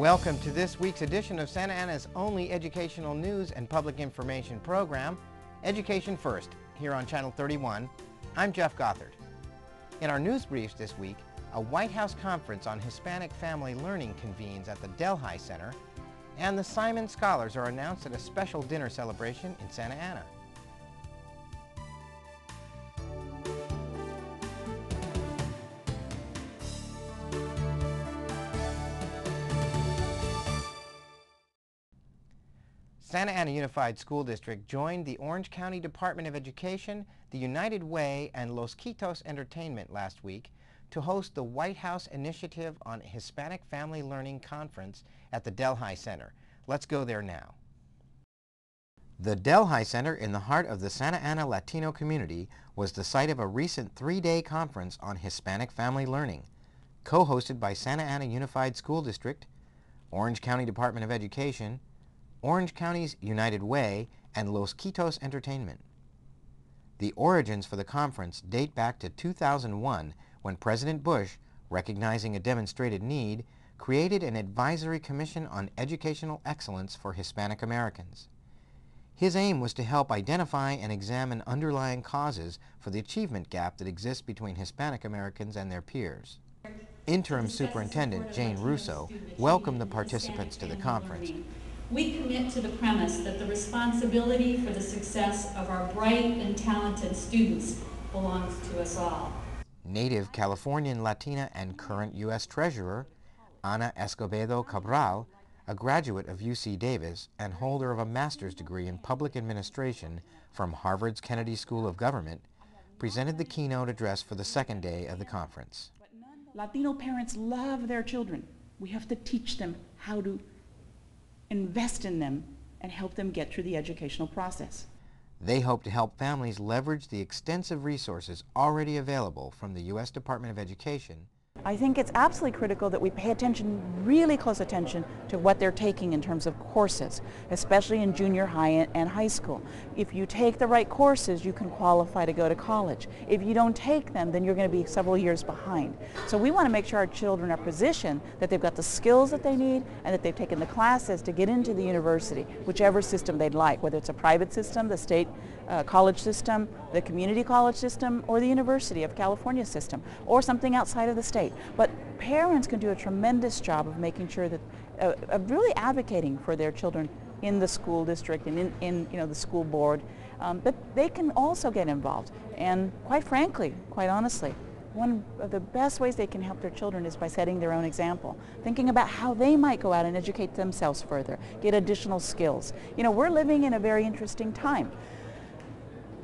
Welcome to this week's edition of Santa Ana's only educational news and public information program, Education First, here on Channel 31. I'm Jeff Gothard. In our news briefs this week, a White House conference on Hispanic family learning convenes at the Delhi Center, and the Simon Scholars are announced at a special dinner celebration in Santa Ana. Santa Ana Unified School District joined the Orange County Department of Education, the United Way, and Los Quitos Entertainment last week to host the White House Initiative on Hispanic Family Learning Conference at the Delhi Center. Let's go there now. The Delhi Center, in the heart of the Santa Ana Latino community, was the site of a recent three-day conference on Hispanic family learning, co-hosted by Santa Ana Unified School District, Orange County Department of Education, Orange County's United Way, and Los Quitos Entertainment. The origins for the conference date back to 2001, when President Bush, recognizing a demonstrated need, created an advisory commission on educational excellence for Hispanic Americans. His aim was to help identify and examine underlying causes for the achievement gap that exists between Hispanic Americans and their peers. Interim Superintendent Jane Russo welcomed the participants to the conference. We commit to the premise that the responsibility for the success of our bright and talented students belongs to us all. Native Californian Latina and current U.S. Treasurer Ana Escobedo Cabral, a graduate of UC Davis and holder of a master's degree in public administration from Harvard's Kennedy School of Government, presented the keynote address for the second day of the conference. Latino parents love their children. We have to teach them how to invest in them and help them get through the educational process. They hope to help families leverage the extensive resources already available from the U.S. Department of Education. I think it's absolutely critical that we pay attention, really close attention, to what they're taking in terms of courses, especially in junior high and high school. If you take the right courses, you can qualify to go to college. If you don't take them, then you're going to be several years behind. So we want to make sure our children are positioned, that they've got the skills that they need, and that they've taken the classes to get into the university, whichever system they'd like, whether it's a private system, the state college system, the community college system, or the University of California system, or something outside of the state. But parents can do a tremendous job of making sure that, of really advocating for their children in the school district and in the school board. But they can also get involved. And quite frankly, quite honestly, one of the best ways they can help their children is by setting their own example, thinking about how they might go out and educate themselves further, get additional skills. We're living in a very interesting time.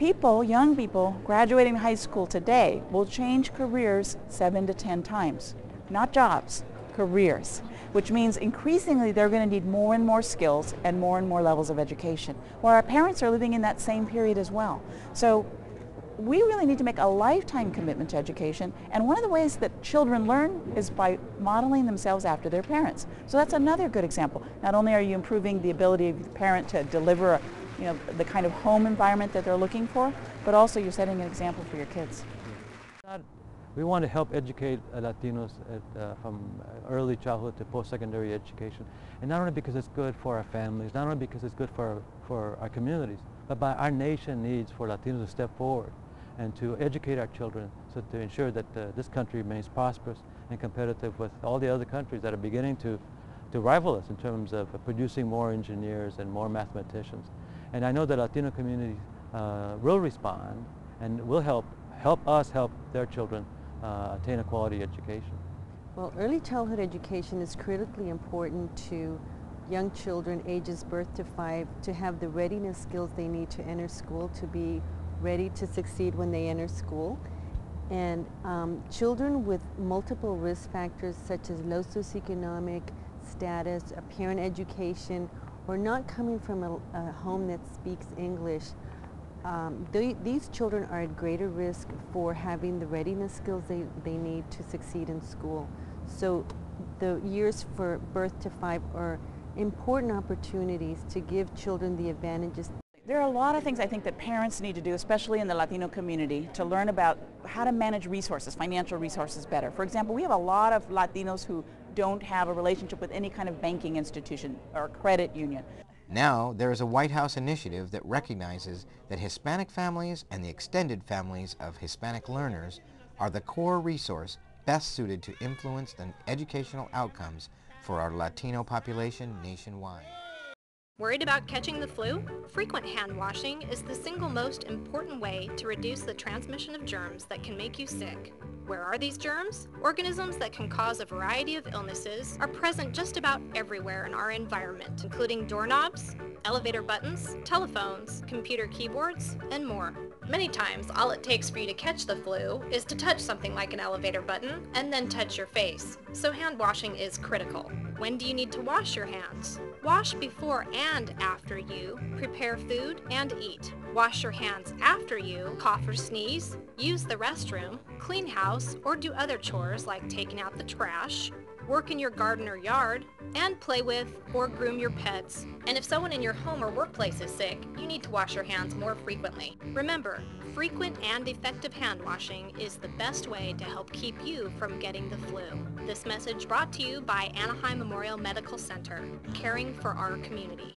Young people graduating high school today will change careers 7 to 10 times. Not jobs, careers, which means increasingly they're going to need more and more skills and more levels of education, while our parents are living in that same period as well. So we really need to make a lifetime commitment to education, and one of the ways that children learn is by modeling themselves after their parents. So that's another good example. Not only are you improving the ability of the parent to deliver the kind of home environment that they're looking for, but also you're setting an example for your kids. We want to help educate Latinos from early childhood to post-secondary education, and not only because it's good for our families, not only because it's good for our communities, but by our nation needs for Latinos to step forward and to educate our children so to ensure that this country remains prosperous and competitive with all the other countries that are beginning to rival us in terms of producing more engineers and more mathematicians. And I know the Latino community will respond and will help us help their children attain a quality education. Well, early childhood education is critically important to young children ages birth to 5 to have the readiness skills they need to enter school, to be ready to succeed when they enter school. And children with multiple risk factors such as low socioeconomic status, apparent education, or not coming from a home that speaks English, these children are at greater risk for having the readiness skills they need to succeed in school. So the years for birth to 5 are important opportunities to give children the advantages. There are a lot of things I think that parents need to do, especially in the Latino community, to learn about how to manage resources, financial resources better. For example, we have a lot of Latinos who don't have a relationship with any kind of banking institution or credit union. Now, there is a White House initiative that recognizes that Hispanic families and the extended families of Hispanic learners are the core resource best suited to influence the educational outcomes for our Latino population nationwide. Worried about catching the flu? Frequent hand washing is the single most important way to reduce the transmission of germs that can make you sick. Where are these germs? Organisms that can cause a variety of illnesses are present just about everywhere in our environment, including doorknobs, elevator buttons, telephones, computer keyboards, and more. Many times, all it takes for you to catch the flu is to touch something like an elevator button and then touch your face. So hand washing is critical. When do you need to wash your hands? Wash before and after you prepare food and eat. Wash your hands after you cough or sneeze, use the restroom, clean house, or do other chores like taking out the trash, work in your garden or yard, and play with or groom your pets. And if someone in your home or workplace is sick, you need to wash your hands more frequently. Remember, frequent and effective hand washing is the best way to help keep you from getting the flu. This message brought to you by Anaheim Memorial Medical Center, caring for our community.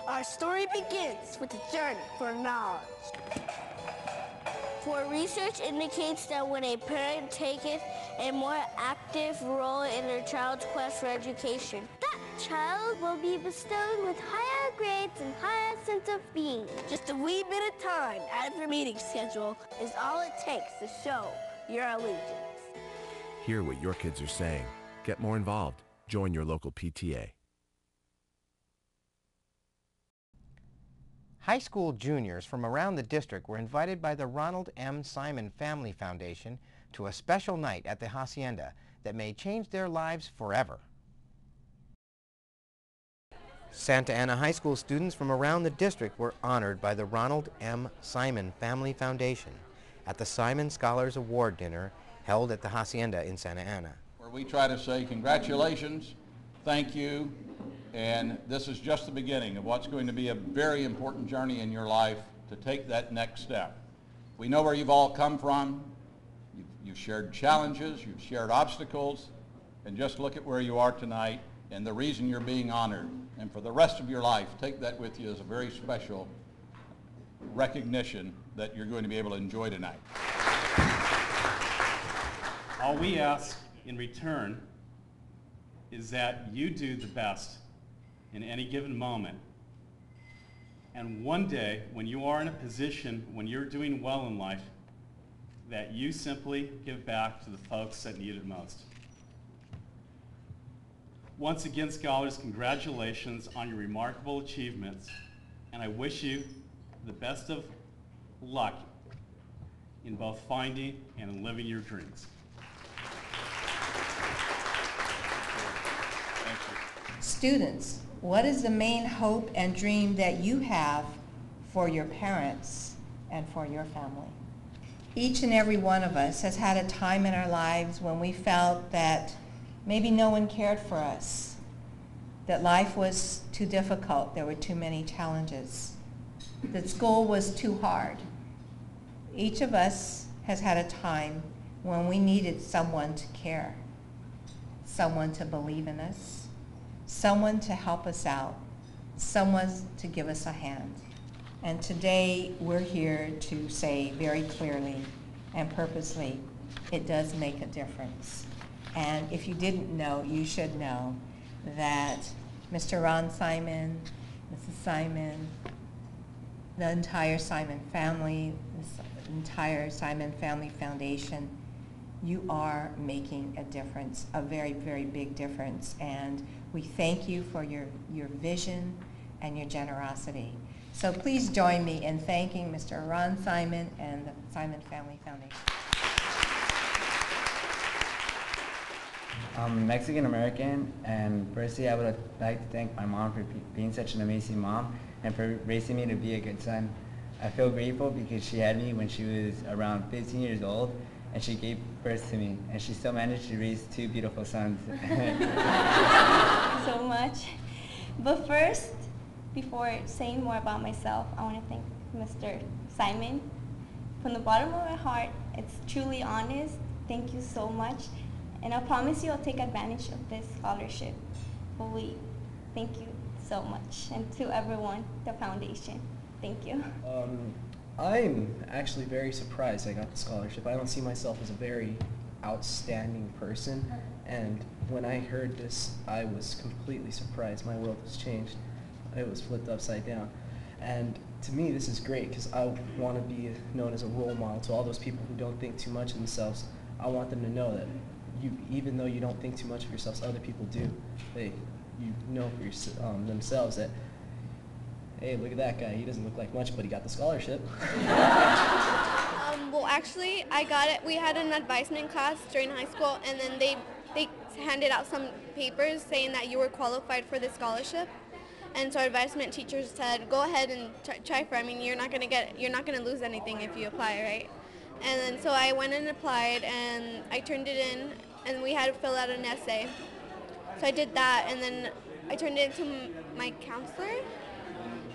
Our story begins with a journey for knowledge. For research indicates that when a parent taketh a more active role in their child's quest for education, that child will be bestowed with higher grades and higher sense of being. Just a wee bit of time out of your meeting schedule is all it takes to show your allegiance. Hear what your kids are saying. Get more involved. Join your local PTA. High school juniors from around the district were invited by the Ronald M. Simon Family Foundation to a special night at the Hacienda that may change their lives forever. Santa Ana High School students from around the district were honored by the Ronald M. Simon Family Foundation at the Simon Scholars Award Dinner held at the Hacienda in Santa Ana. Where we try to say congratulations, thank you, and this is just the beginning of what's going to be a very important journey in your life to take that next step. We know where you've all come from. You've shared challenges, you've shared obstacles, and just look at where you are tonight and the reason you're being honored. And for the rest of your life, take that with you as a very special recognition that you're going to be able to enjoy tonight. All we ask in return is that you do the best in any given moment. And one day, when you are in a position, when you're doing well in life, that you simply give back to the folks that need it most. Once again, scholars, congratulations on your remarkable achievements, and I wish you the best of luck in both finding and in living your dreams. Thank you. Students, what is the main hope and dream that you have for your parents and for your family? Each and every one of us has had a time in our lives when we felt that maybe no one cared for us, that life was too difficult, there were too many challenges, that school was too hard. Each of us has had a time when we needed someone to care, someone to believe in us, someone to help us out, someone to give us a hand. And today we're here to say very clearly and purposely, it does make a difference. And if you didn't know, you should know that Mr. Ron Simon, Mrs. Simon, the entire Simon family, the entire Simon Family Foundation, you are making a difference, a very, very big difference. And we thank you for your vision and your generosity. So please join me in thanking Mr. Ron Simon and the Simon Family Foundation. I'm Mexican American, and firstly I would like to thank my mom for being such an amazing mom and for raising me to be a good son. I feel grateful because she had me when she was around 15 years old, and she gave birth to me, and she still managed to raise two beautiful sons. Thank you so much. But first, before saying more about myself, I want to thank Mr. Simon. From the bottom of my heart, it's truly honest. Thank you so much. And I promise you I'll take advantage of this scholarship. Fully. Thank you so much. And to everyone, the foundation. Thank you. I'm actually very surprised I got the scholarship. I don't see myself as a very outstanding person, and when I heard this, I was completely surprised. My world was changed. It was flipped upside down. And to me, this is great because I want to be known as a role model to all those people who don't think too much of themselves. I want them to know that even though you don't think too much of yourselves, other people do. You know for themselves that, hey, look at that guy. He doesn't look like much, but he got the scholarship. Well, actually, I got it. We had an advisement class during high school, and then they handed out some papers saying that you were qualified for the scholarship. And so our advisement teachers said, go ahead and try for it. I mean, you're not gonna lose anything if you apply, right? And then so I went and applied, and I turned it in, and we had to fill out an essay. So I did that, and then I turned it into my counselor.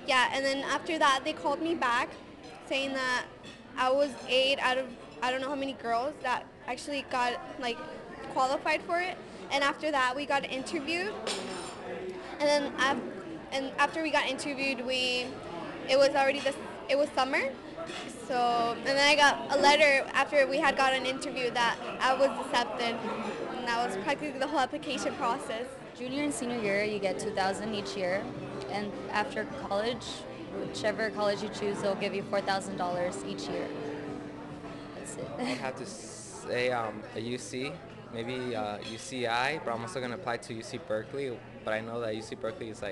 Yeah, and then after that, they called me back saying that I was 8 out of I don't know how many girls that actually got qualified for it. And after that, we got interviewed. And then after we got interviewed, it was summer. So, and then I got a letter after we had got an interview that I was accepted. And that was practically the whole application process. Junior and senior year, you get $2,000 each year. And after college, whichever college you choose, they'll give you $4,000 each year. That's it. I'd have to say a UC, maybe UCI, but I'm also going to apply to UC Berkeley. But I know that UC Berkeley is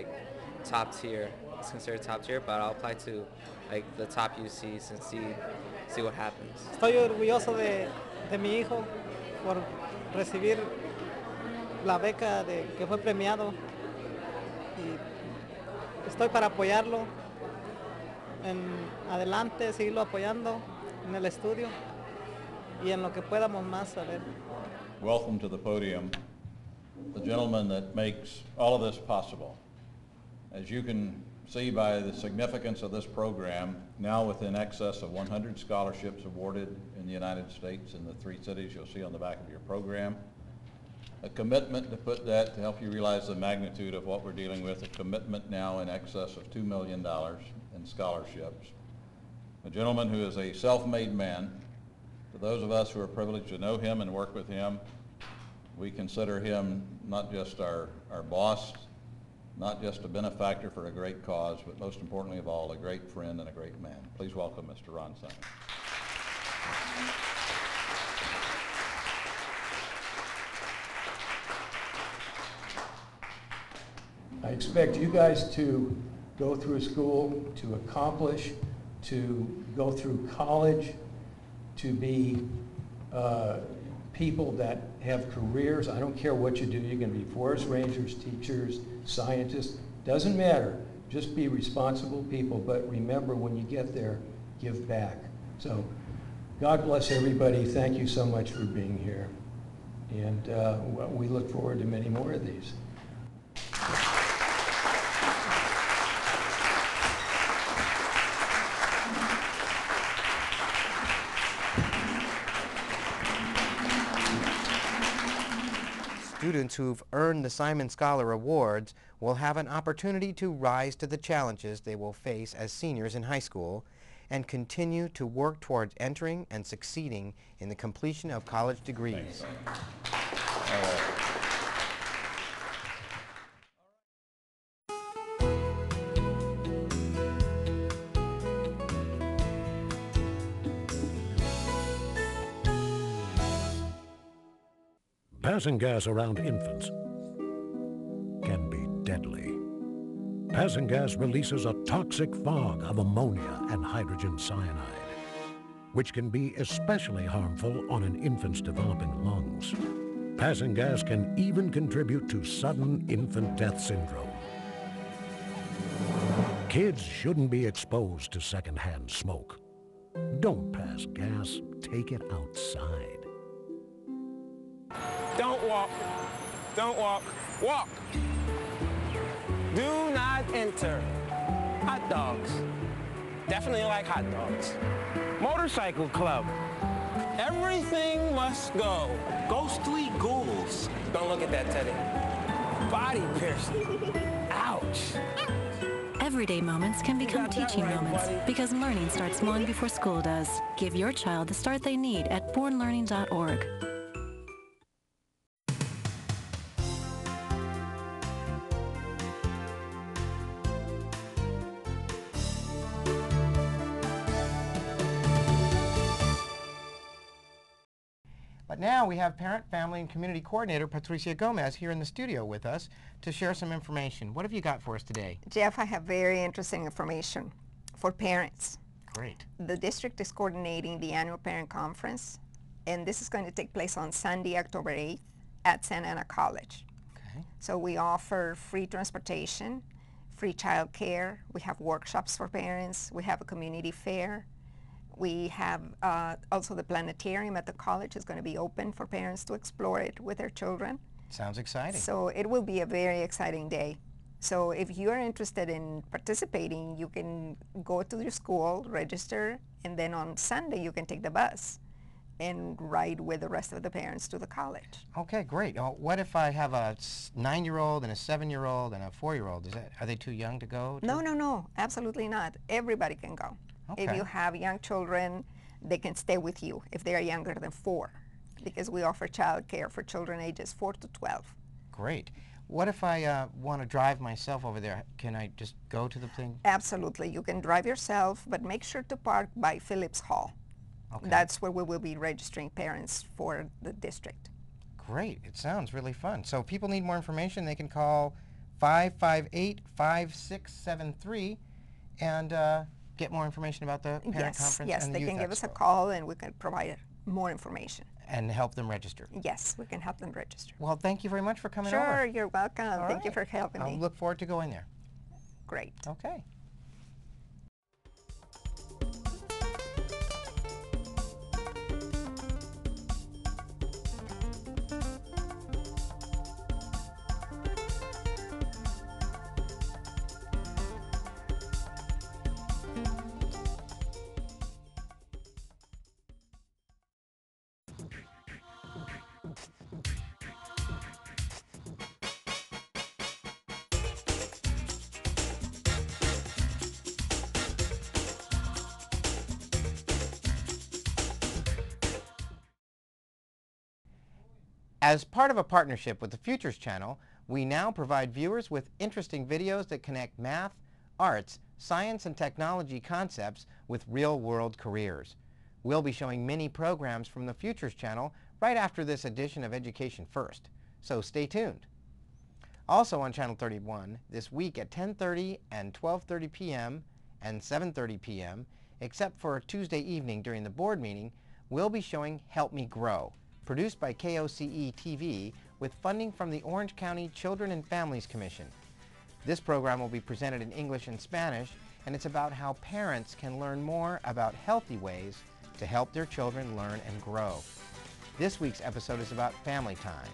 top tier. It's considered top tier, but I'll apply to the top UCs and see what happens. Estoy orgulloso de mi hijo por recibir la beca que fue premiado y estoy para apoyarlo en adelante, seguirlo apoyando en el estudio y en lo que podamos más. A ver. Welcome to the podium, the gentleman that makes all of this possible. As you can see by the significance of this program, now with in excess of 100 scholarships awarded in the United States in the 3 cities you'll see on the back of your program. A commitment to put that, to help you realize the magnitude of what we're dealing with, a commitment now in excess of $2 million in scholarships. A gentleman who is a self-made man. For those of us who are privileged to know him and work with him, we consider him not just our boss, not just a benefactor for a great cause, but most importantly of all, a great friend and a great man. Please welcome Mr. Ron Simon. I expect you guys to go through school, to accomplish, to go through college, to be people that have careers. I don't care what you do. You can be forest rangers, teachers, scientists. Doesn't matter. Just be responsible people. But remember, when you get there, give back. So God bless everybody. Thank you so much for being here. And we look forward to many more of these. Students who've earned the Simon Scholar Awards will have an opportunity to rise to the challenges they will face as seniors in high school and continue to work towards entering and succeeding in the completion of college degrees. Passing gas around infants can be deadly. Passing gas releases a toxic fog of ammonia and hydrogen cyanide, which can be especially harmful on an infant's developing lungs. Passing gas can even contribute to sudden infant death syndrome. Kids shouldn't be exposed to secondhand smoke. Don't pass gas, take it outside. Don't walk. Don't walk. Walk. Do not enter. Hot dogs. Definitely like hot dogs. Motorcycle club. Everything must go. Ghostly ghouls. Don't look at that, Teddy. Body piercing. Ouch. Everyday moments can become teaching moments because learning starts long before school does. Give your child the start they need at bornlearning.org. But now we have Parent, Family, and Community Coordinator Patricia Gomez here in the studio with us to share some information. What have you got for us today? Jeff, I have very interesting information for parents. Great. The district is coordinating the annual parent conference, and this is going to take place on Sunday, October 8th at Santa Ana College. Okay. So we offer free transportation, free child care, we have workshops for parents, we have a community fair. We have also the planetarium at the college is going to be open for parents to explore it with their children. Sounds exciting. So it will be a very exciting day. So if you're interested in participating, you can go to your school, register, and then on Sunday you can take the bus and ride with the rest of the parents to the college. Okay, great. What if I have a 9-year-old and a 7-year-old and a 4-year-old? Are they too young to go? No, absolutely not. Everybody can go. Okay. If you have young children, they can stay with you if they are younger than 4, because we offer child care for children ages 4 to 12. Great. What if I want to drive myself over there? Can I just go to the thing? Absolutely. You can drive yourself, but make sure to park by Phillips Hall. Okay. That's where we will be registering parents for the district. Great. It sounds really fun. So if people need more information, they can call 558-5673 and get more information about the parent conference Yes, and the they Youth can give us a Expo. call and we can provide more information. And help them register. Yes, we can help them register. Well, thank you very much for coming over. Sure, you're welcome. All Thank you right. for helping me. I'll look forward to going there. Great. Okay. As part of a partnership with the Futures Channel, we now provide viewers with interesting videos that connect math, arts, science, and technology concepts with real-world careers. We'll be showing mini programs from the Futures Channel right after this edition of Education First, so stay tuned. Also on Channel 31, this week at 10:30 and 12:30 p.m. and 7:30 p.m., except for Tuesday evening during the board meeting, we'll be showing Help Me Grow, produced by SAUSD-TV with funding from the Orange County Children and Families Commission. This program will be presented in English and Spanish, and it's about how parents can learn more about healthy ways to help their children learn and grow. This week's episode is about family time.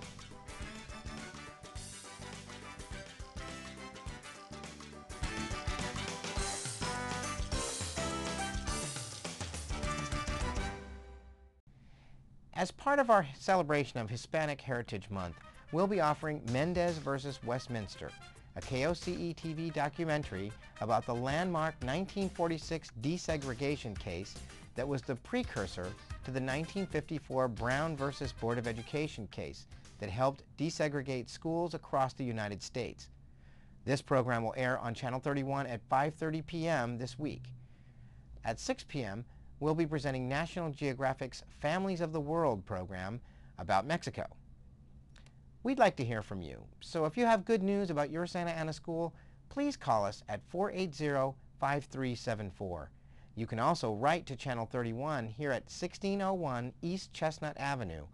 As part of our celebration of Hispanic Heritage Month, we'll be offering Mendez vs. Westminster, a SAUSD-TV documentary about the landmark 1946 desegregation case that was the precursor to the 1954 Brown vs. Board of Education case that helped desegregate schools across the United States. This program will air on Channel 31 at 5:30 p.m. this week. At 6 p.m., we'll be presenting National Geographic's Families of the World program about Mexico. We'd like to hear from you, so if you have good news about your Santa Ana school, please call us at 480-5374. You can also write to Channel 31 here at 1601 East Chestnut Avenue,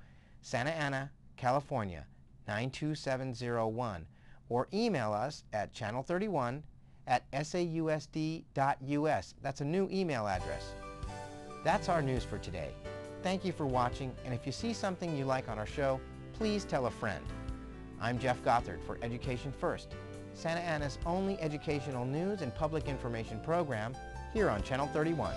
Santa Ana, California, 92701, or email us at channel31@sausd.us. That's a new email address. That's our news for today. Thank you for watching, and if you see something you like on our show, please tell a friend. I'm Jeff Gothard for Education First, Santa Ana's only educational news and public information program here on Channel 31.